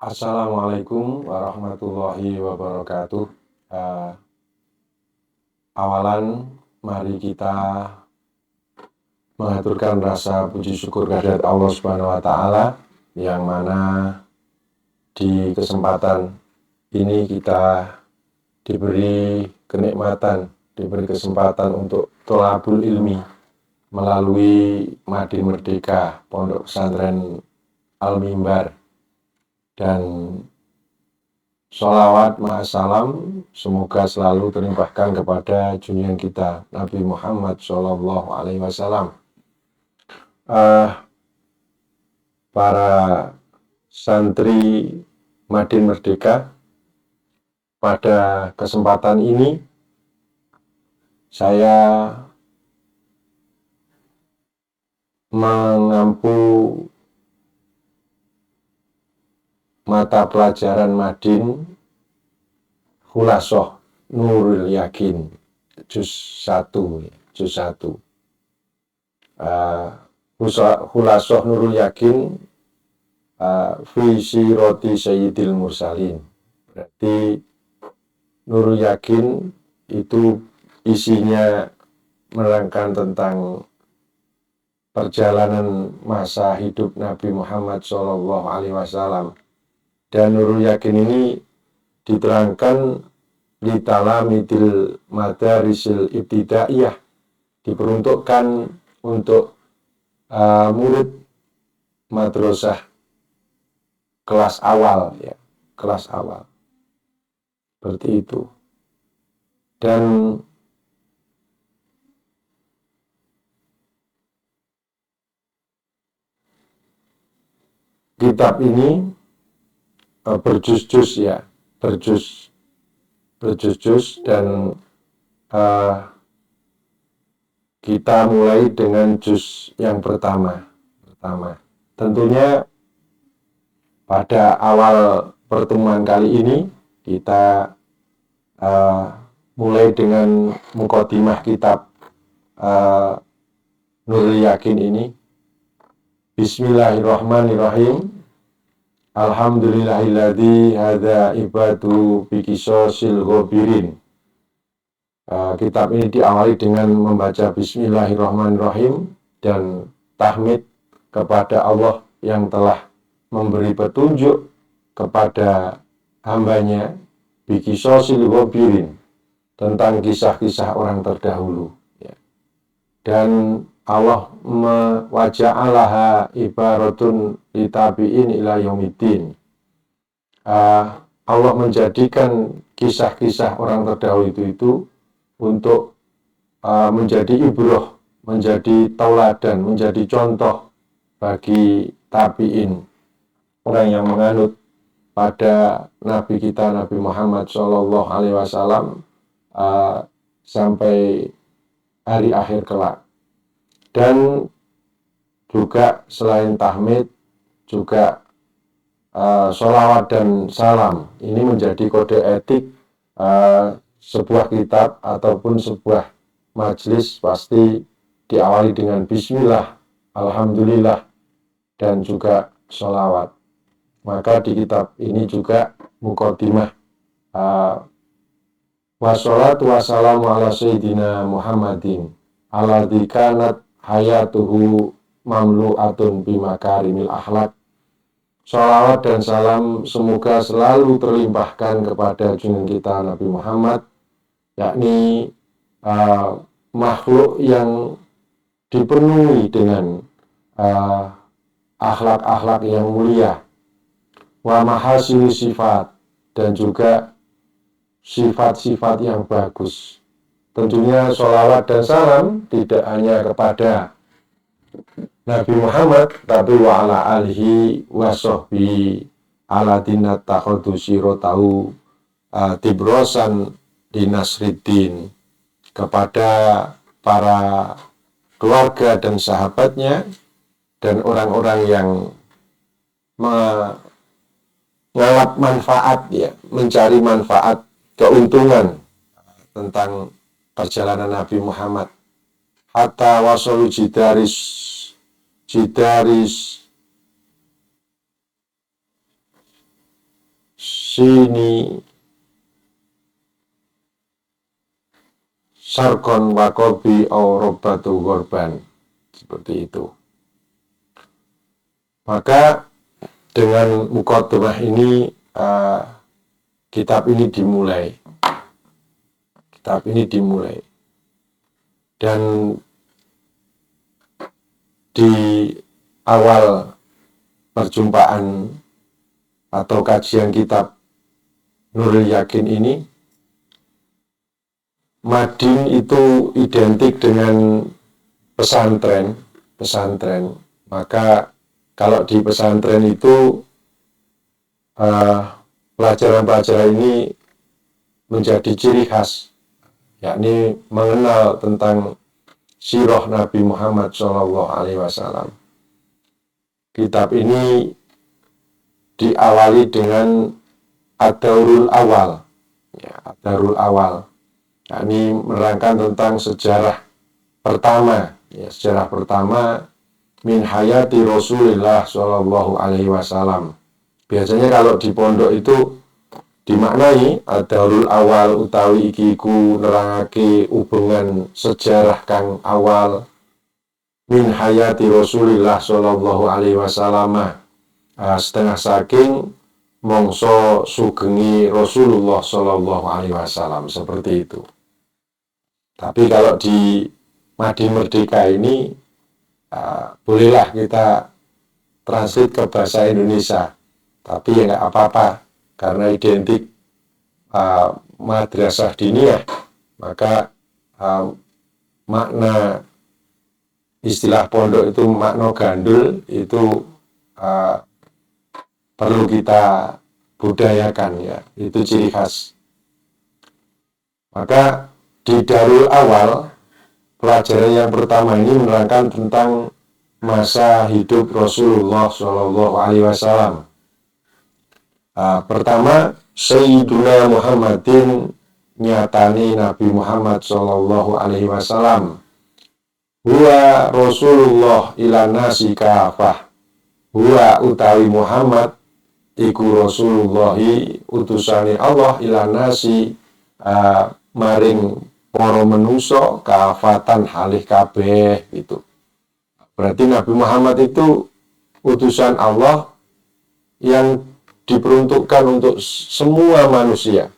Assalamualaikum warahmatullahi wabarakatuh. Eh, Awalan, mari kita mengaturkan rasa puji syukur kehadirat Allah Subhanahu wa Ta'ala, yang mana di kesempatan ini kita diberi kenikmatan, diberi kesempatan untuk tholabul ilmi melalui Madin Merdeka Pondok Pesantren Al-Mimbar. Dan sholawat ma'assalam semoga selalu terlimpahkan kepada junjungan kita Nabi Muhammad SAW. Para santri Madin Merdeka, pada kesempatan ini saya mengampu mata pelajaran Madin Khulasoh Nurul Yakin juz 1. Khulasoh Nurul Yakin fi siroti sayyidil mursalin. Berarti Nurul Yakin itu isinya menerangkan tentang perjalanan masa hidup Nabi Muhammad SAW. Dan Nurul Yakin ini diterangkan di talamidil madarisil ibtidaiyah, diperuntukkan untuk murid madrasah kelas awal, ya, kelas awal. Seperti itu. Dan kitab ini berjuz-juz, ya, berjuz-juz, dan kita mulai dengan juz yang pertama. Tentunya pada awal pertemuan kali ini kita mulai dengan muqaddimah kitab Nurul Yakin ini. Bismillahirrahmanirrahim. Alhamdulillahilladzi hadza ibadu biqisosil ghabirin. Kitab ini diawali dengan membaca Bismillahirrahmanirrahim dan tahmid kepada Allah yang telah memberi petunjuk kepada hambanya biqisosil ghabirin, tentang kisah-kisah orang terdahulu, ya. Dan Allah waja'alaha ibaratun litabi'in ila yaumiddin. Allah menjadikan kisah-kisah orang terdahulu itu untuk menjadi ibrah, menjadi tauladan, menjadi contoh bagi tabi'in, orang yang menganut pada Nabi kita Nabi Muhammad SAW sampai hari akhir kelak. Dan juga selain tahmid, juga sholawat dan salam. Ini menjadi kode etik sebuah kitab ataupun sebuah majelis pasti diawali dengan bismillah, alhamdulillah, dan juga sholawat. Maka di kitab ini juga muqaddimah wassalatu wassalamu ala sayyidina Muhammadin alladzi kanat hayatuhu mamlu'atun bimakarimil akhlak. Sholawat dan salam semoga selalu terlimpahkan kepada junjungan kita Nabi Muhammad, yakni makhluk yang dipenuhi dengan akhlak-akhlak yang mulia, wa mahasini sifat, dan juga sifat-sifat yang bagus. Tentunya sholawat dan salam tidak hanya kepada Nabi Muhammad, tapi wa ala alihi wa sahbihi aladina takhudu sirotahu tibrosan dinasriddin, kepada para keluarga dan sahabatnya dan orang-orang yang mengalap manfaat, ya, mencari manfaat, keuntungan tentang perjalanan Nabi Muhammad. Hatta wasalu jidaris sini sarkon wakobi aurobatu korban, seperti itu. Maka dengan muqaddimah ini kitab ini dimulai. Dan di awal perjumpaan atau kajian kitab Nurul Yakin ini, Madin itu identik dengan pesantren. Maka kalau di pesantren itu pelajaran-pelajaran ini menjadi ciri khas, yakni mengenal tentang sirah Nabi Muhammad SAW. Kitab ini diawali dengan Ad-Daurul Awal, yakni menerangkan tentang sejarah pertama min hayati Rasulullah SAW. Biasanya kalau di pondok itu dimaknai Ad-Daurul Awal utawi iki ku nerangake hubungan sejarah kang awal min hayati Rasulillah SAW, setengah saking mongso sugengi Rasulullah SAW, seperti itu. Tapi kalau di Madin Merdeka ini bolehlah kita translate ke bahasa Indonesia, tapi ya nggak apa-apa karena identik madrasah diniyah, maka makna istilah pondok itu makna gandul itu perlu kita budayakan, ya, itu ciri khas. Maka di Darul Awal, pelajaran yang pertama ini menerangkan tentang masa hidup Rasulullah SAW. Pertama, Sayyiduna Muhammadin nyatani Nabi Muhammad SAW. Huwa Rasulullah ila nasi kafah. Huwa utawi Muhammad iku Rasulullahi utusane Allah ila nasi maring para manusa kafatan halih kabeh, gitu. Berarti Nabi Muhammad itu utusan Allah yang diperuntukkan untuk semua manusia.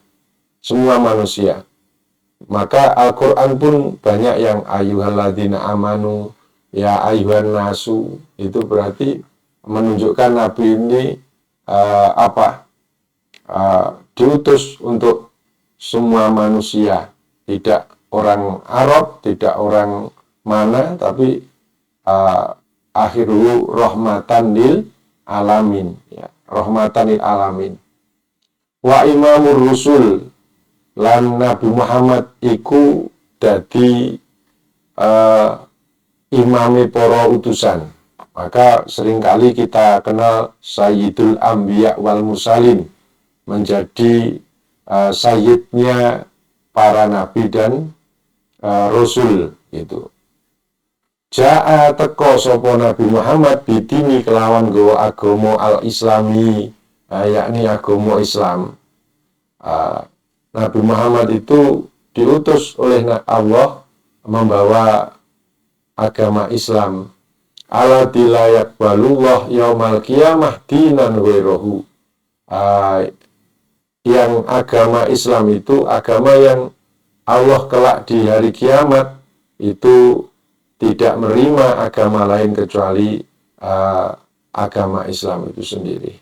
Maka Al-Quran pun banyak yang ayyuhalladzina amanu, ya ayyuhan nasu, itu berarti menunjukkan Nabi ini diutus untuk semua manusia, tidak orang Arab, tidak orang mana, tapi akhiru rahmatan lil alamin, ya, rahmatan lil alamin. Wa imamur rusul, lan Nabi Muhammad iku dadi imami para utusan. Maka seringkali kita kenal Sayyidul Anbiya wal Mursalin, menjadi sayyidnya para nabi dan rasul, gitu. Ja'a teko sapa Nabi Muhammad bidini kelawan gowo agama al-islami, yakni agama Islam. Nabi Muhammad itu diutus oleh Allah membawa agama Islam. Ala dilayak balullah yaumal qiyamah dinan ghairahu. Yang agama Islam itu agama yang Allah kelak di hari kiamat itu tidak menerima agama lain kecuali agama Islam itu sendiri.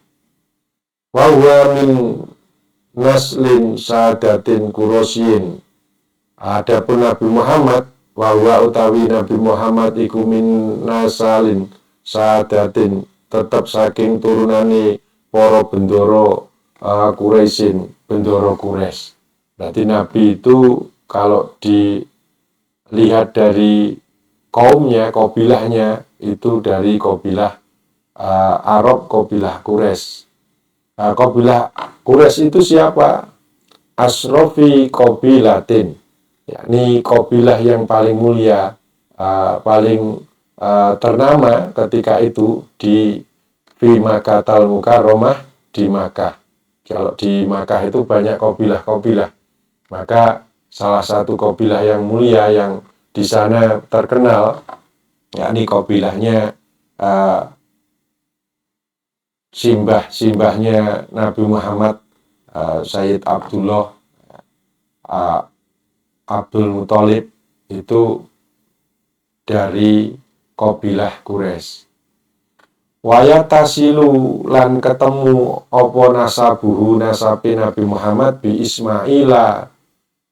Wa huwa min naslin sadatin kurosyin. Adapun Nabi Muhammad, wa huwa utawi Nabi Muhammad iku min nasalin sadatin, tetap saking turunane para bendoro Quraisyin, bendoro Quraisy. Berarti Nabi itu kalau dilihat dari kaumnya, kabilahnya, itu dari kabilah Arab, kabilah Quraisy. Kabilah Quraisy itu siapa? Asrofi kabilatin, yakni kabilah yang paling mulia, paling ternama ketika itu di Makkatal Mukarramah, di Makkah. Kalau di Makkah itu banyak kabilah-kabilah. Maka salah satu kabilah yang mulia yang di sana terkenal, yakni kabilahnya simbahnya Nabi Muhammad, Sayyid Abdullah Abdul Muthalib, itu dari kabilah Quraisy. Wayatasilu lan ketemu apa nasabuhu nasabi Nabi Muhammad bi Ismaila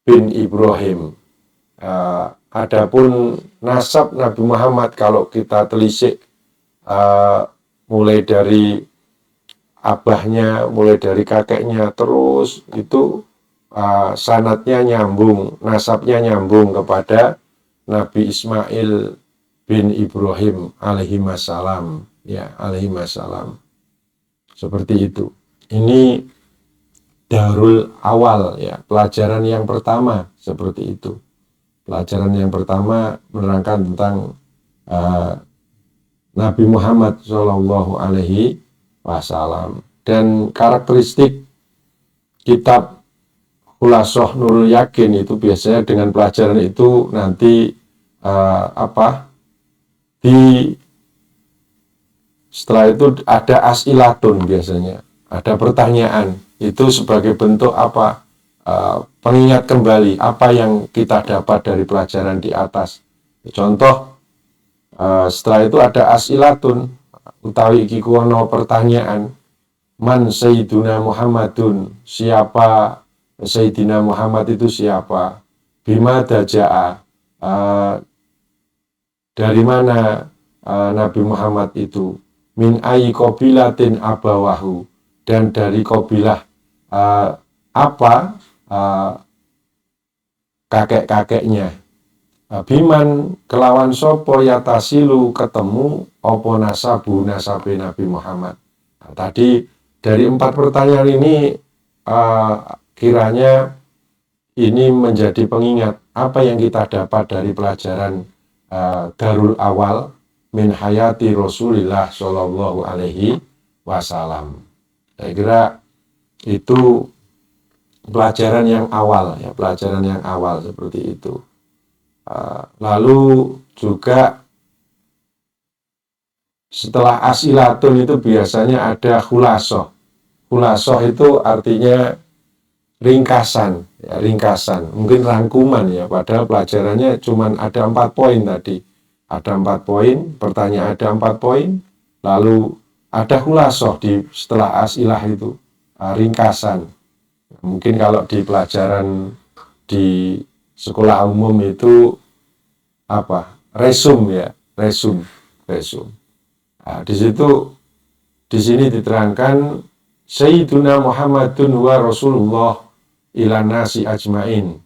bin Ibrahim. Adapun nasab Nabi Muhammad kalau kita telisik mulai dari abahnya, mulai dari kakeknya, terus itu sanadnya nyambung, nasabnya nyambung kepada Nabi Ismail bin Ibrahim alaihi wassalam, ya, alaihi wassalam. Seperti itu. Ini darul awal, ya, pelajaran yang pertama seperti itu. Pelajaran yang pertama menerangkan tentang Nabi Muhammad Shallallahu Alaihi Wasallam, dan karakteristik kitab Khulasoh Nurul Yakin itu biasanya dengan pelajaran itu nanti setelah itu ada as'ilatun, biasanya ada pertanyaan, itu sebagai bentuk pengingat kembali apa yang kita dapat dari pelajaran di atas. Contoh, setelah itu ada as'ilatun, utawi iki kuwono pertanyaan, man Sayyiduna Muhammadun, siapa Sayyidina Muhammad itu siapa, bima daja'a, dari mana Nabi Muhammad itu, min ayi qabilatin abawahu, dan dari kabilah apa kakek-kakeknya, biman kelawan sopo yatasilu ketemu opo nasabu nasabe Nabi Muhammad. Nah, tadi dari 4 pertanyaan ini kiranya ini menjadi pengingat apa yang kita dapat dari pelajaran darul awal min hayati Rasulillah Shallallahu Alaihi Wasallam. Saya kira itu pelajaran yang awal, ya, pelajaran yang awal seperti itu. Lalu juga setelah as'ilatun itu biasanya ada khulasoh. Khulasoh itu artinya ringkasan, ya, ringkasan, mungkin rangkuman, ya, padahal pelajarannya cuma ada 4 poin tadi. Ada 4 poin, pertanyaan ada 4 poin, lalu ada khulasoh setelah as'ilah itu, ringkasan. Mungkin kalau di pelajaran di sekolah umum itu resum, ya, resum. Nah, di sini diterangkan Sayyiduna Muhammadun wa Rasulullah ila nasi ajmain.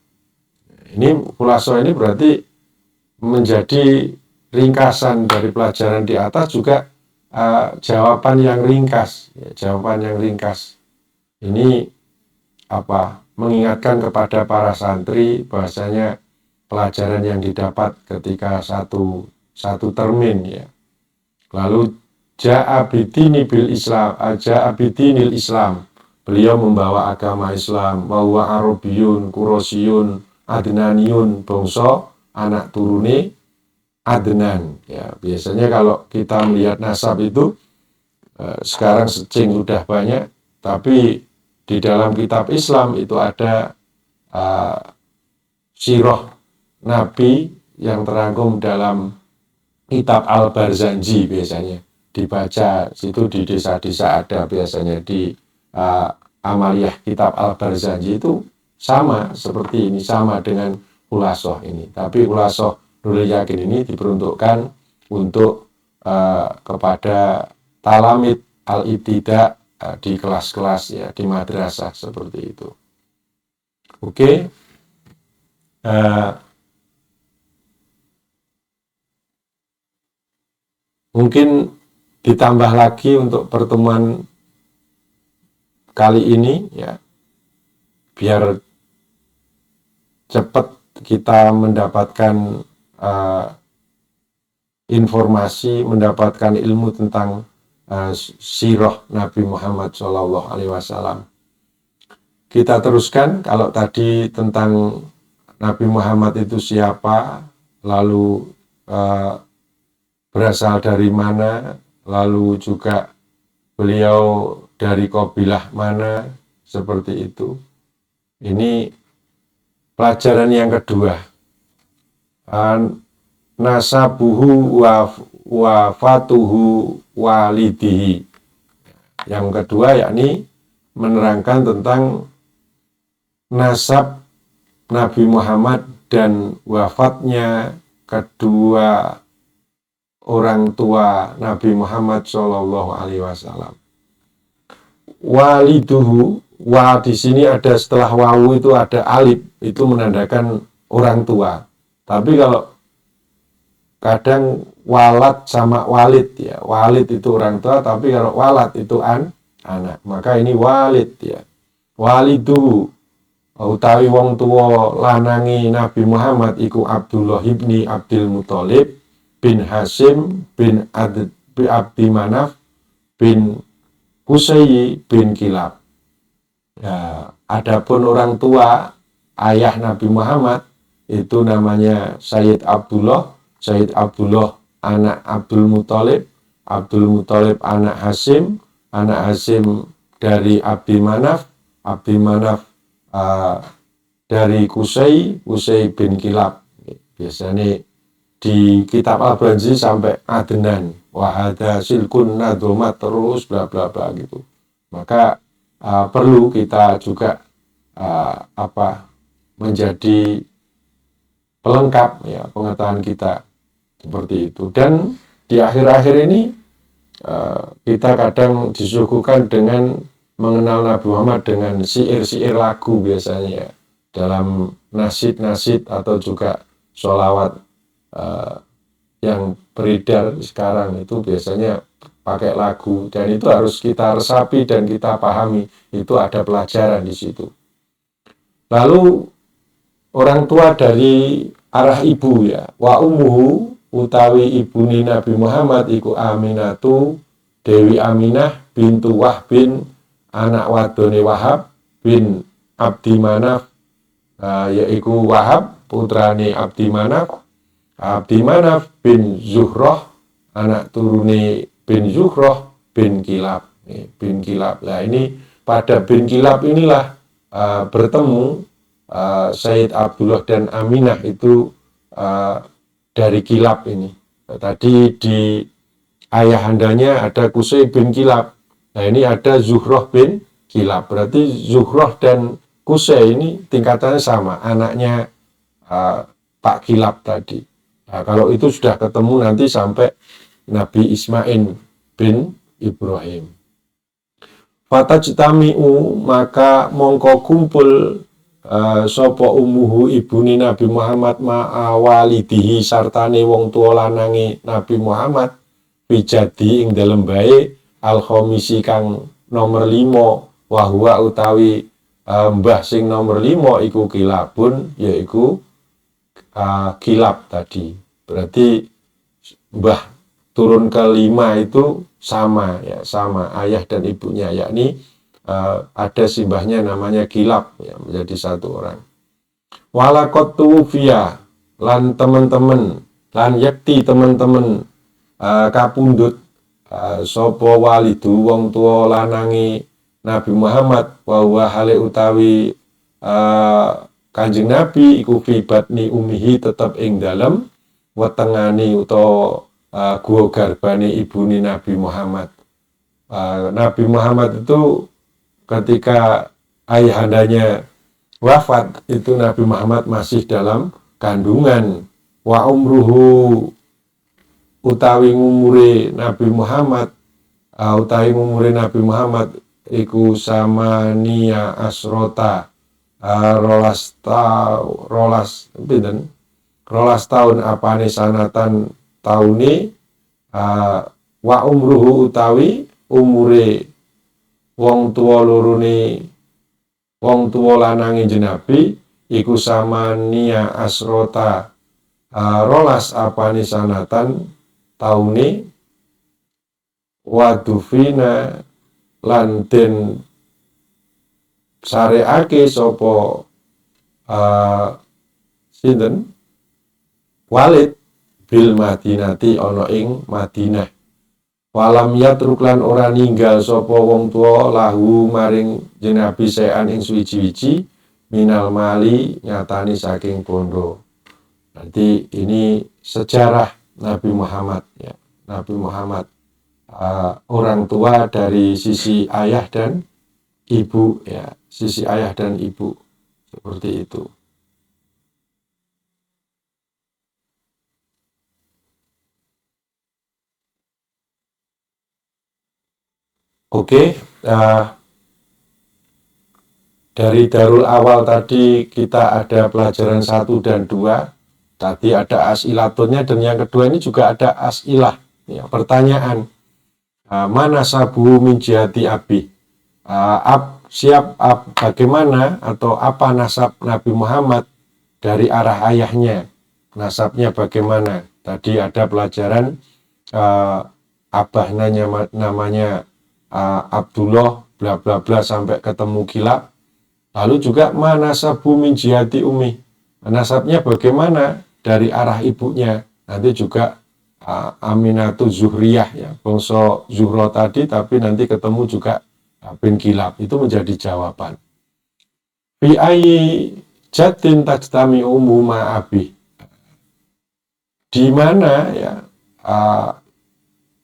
Ini khulasoh ini berarti menjadi ringkasan dari pelajaran di atas, juga jawaban yang ringkas, ya, jawaban yang ringkas. Ini mengingatkan kepada para santri bahwasanya pelajaran yang didapat ketika satu termin, ya. Lalu ja'abidini bil Islam, ja'abidinil Islam, beliau membawa agama Islam, bahwa Arabiyun, Qurasiyun, Adnaniyun, bangsa anak turune Adnan, ya. Biasanya kalau kita melihat nasab itu sekarang secing sudah banyak, tapi di dalam kitab Islam itu ada sirah Nabi yang terangkum dalam kitab Al-Barzanji, biasanya dibaca situ di desa-desa, ada biasanya di amaliyah kitab Al-Barzanji itu sama seperti ini, sama dengan khulasoh ini. Tapi khulasoh Nurul Yakin ini diperuntukkan untuk kepada talamid al-ibtida di kelas-kelas, ya, di madrasah seperti itu. Oke. Mungkin ditambah lagi untuk pertemuan kali ini, ya, biar cepat kita mendapatkan informasi, mendapatkan ilmu tentang sirah Nabi Muhammad SAW. kita teruskan. Kalau tadi tentang Nabi Muhammad itu siapa, lalu berasal dari mana, lalu juga beliau dari kabilah mana, seperti itu. Ini pelajaran yang kedua. Nasabuhu wa fatuhu walidihi. Yang kedua yakni menerangkan tentang nasab Nabi Muhammad dan wafatnya kedua orang tua Nabi Muhammad Shallallahu Alaihi Wasallam. Waliduhu, wa di sini ada setelah wawu itu ada alif, itu menandakan orang tua. Tapi kalau kadang walad sama walid ya, walid itu orang tua, tapi kalau walad itu anak, maka ini walid ya. Waliduhu utawi wong tuwa lanangi Nabi Muhammad iku Abdullah ibni Abdul Muthalib bin Hasim bin Abdi Manaf bin Qusay bin Kilab. Ya, adapun orang tua ayah Nabi Muhammad itu namanya Sayyid Abdullah anak Abdul Muthalib anak Hasim dari Abdi Manaf dari Qusay bin Kilab. Biasanya di kitab Al-Banzi sampai Adnan, wahada silkun nadomat, terus bla bla bla gitu. Maka perlu kita juga menjadi pelengkap ya pengetahuan kita seperti itu. Dan di akhir-akhir ini kita kadang disuguhkan dengan mengenal Nabi Muhammad dengan syair-syair lagu biasanya ya, dalam nasyid-nasyid atau juga sholawat yang beredar sekarang itu biasanya pakai lagu, dan itu harus kita resapi dan kita pahami, itu ada pelajaran di situ. Lalu orang tua dari arah ibu ya, wa ummuhu utawi ibuni Nabi Muhammad iku Aminatu Dewi Aminah bintu Wahbin anak wadone Wahab bin Abdi Manaf, yaiku Wahab putrane Abdi Manaf bin Zuhroh anak turune bin Zuhroh bin Kilab. Nah ini pada bin Kilab inilah bertemu Sayyid Abdullah dan Aminah itu dari Kilab ini. Tadi di ayahandanya ada Qusay bin Kilab. Nah ini ada Zuhroh bin Kilab. Berarti Zuhroh dan Qusay ini tingkatannya sama, anaknya Pak Kilab tadi. Nah, kalau itu sudah ketemu nanti sampai Nabi Ismail bin Ibrahim. Fatajtami'u maka mongko kumpul sapa umuhu ibuni Nabi Muhammad ma'awalidihi sartane wong tuwa lanange Nabi Muhammad bijadi ing dalem bae al-khomisi kang nomor 5 wahwa utawi mbah sing nomor 5 iku Kilabun, yaiku Kilab tadi. Berarti mbah turun ke 5 itu sama ya, sama ayah dan ibunya, yakni ada simbahnya namanya Kilab ya, menjadi satu orang. Walakot tuwfiya lan teman-teman lan yakti teman-teman kapundhut sapa walidu wong tuwa lanangi Nabi Muhammad wa hale utawi Kanjeng Nabi iku fi batni umihi tetep ing dalem wetengani utawa guwa garbane ibune Nabi Muhammad. Nabi Muhammad itu ketika ayahandanya wafat itu Nabi Muhammad masih dalam kandungan. Wa umruhu utawi ngumure Nabi Muhammad iku samania asrota rolas tahun apane sanatan taune wa umruhu utawi umure wong tuwa lorone wong tuwa lanange Nabi iku samania asrota rolas apane sanatan taune wadufina lan den sareake sapa sinten Walid bil Madinati ana ing Madinah. Walam yatruk lan ora ninggal sapa wong tuwa lahu maring Nabi saean ing suwiji-wiji minal mali nyatani saking bondo. Nanti ini sejarah Nabi Muhammad ya. Nabi Muhammad orang tua dari sisi ayah dan ibu ya, sisi ayah dan ibu seperti itu. Oke, dari Darul Awal tadi kita ada pelajaran 1 dan 2. Tadi ada as'ilatunnya dan yang kedua ini juga ada as'ilah. Ya, pertanyaan, mana sabu min jihati abi? Bagaimana atau apa nasab Nabi Muhammad dari arah ayahnya? Nasabnya bagaimana? Tadi ada pelajaran abah namanya Abdullah bla bla bla sampai ketemu Kilab. Lalu juga mana nasabu min jihati umi, nasabnya bagaimana dari arah ibunya. Nanti juga Aminatu Zuhriyah ya, bangsa Zuhro tadi tapi nanti ketemu juga bin Kilab, itu menjadi jawaban. Fi ayyi jatin tajtami umuma abi, di mana ya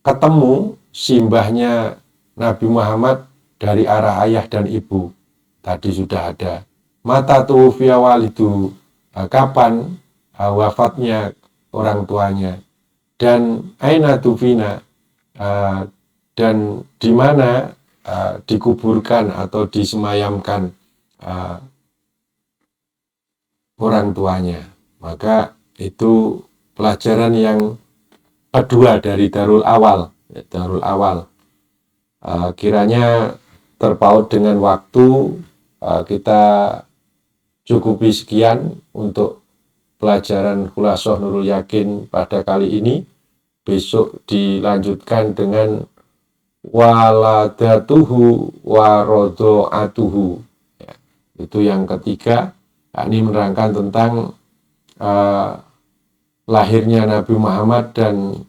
ketemu simbahnya Nabi Muhammad dari arah ayah dan ibu. Tadi sudah ada. Mata tuwfiya walidu, kapan wafatnya orang tuanya. Dan aina tufina, dan di mana dikuburkan atau disemayamkan orang tuanya. Maka itu pelajaran yang kedua dari Darul Awal. Darul Awal. Kiranya terpaut dengan waktu, kita cukupi sekian untuk pelajaran Khulasoh Nurul Yakin pada kali ini. Besok dilanjutkan dengan waladatuhu warodo'atuhu ya, itu yang ketiga. Ini menerangkan tentang lahirnya Nabi Muhammad dan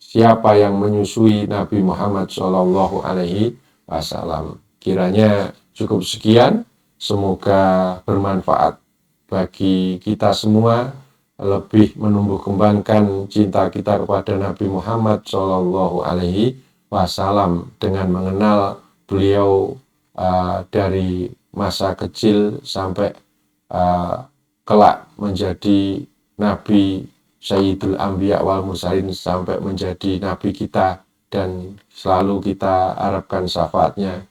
siapa yang menyusui Nabi Muhammad Shallallahu Alaihi Wasallam. Kiranya cukup sekian, semoga bermanfaat bagi kita semua, lebih menumbuh kembangkan cinta kita kepada Nabi Muhammad Shallallahu Alaihi Wasallam dengan mengenal beliau dari masa kecil sampai kelak menjadi Nabi Sayyidul Anbiya wal Mursalin, sampai menjadi Nabi kita dan selalu kita harapkan syafaatnya,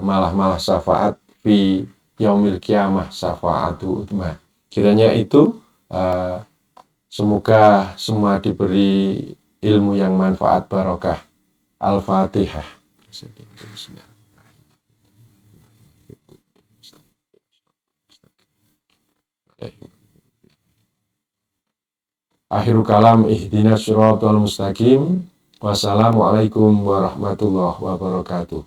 malah syafaat fi yaumil qiyamah syafaatu utmah. Kiranya itu, semoga semua diberi ilmu yang manfaat barokah. Al-Fatihah. Akhirul kalam, ihdinas siratal mustaqim. Wassalamualaikum warahmatullahi wabarakatuh.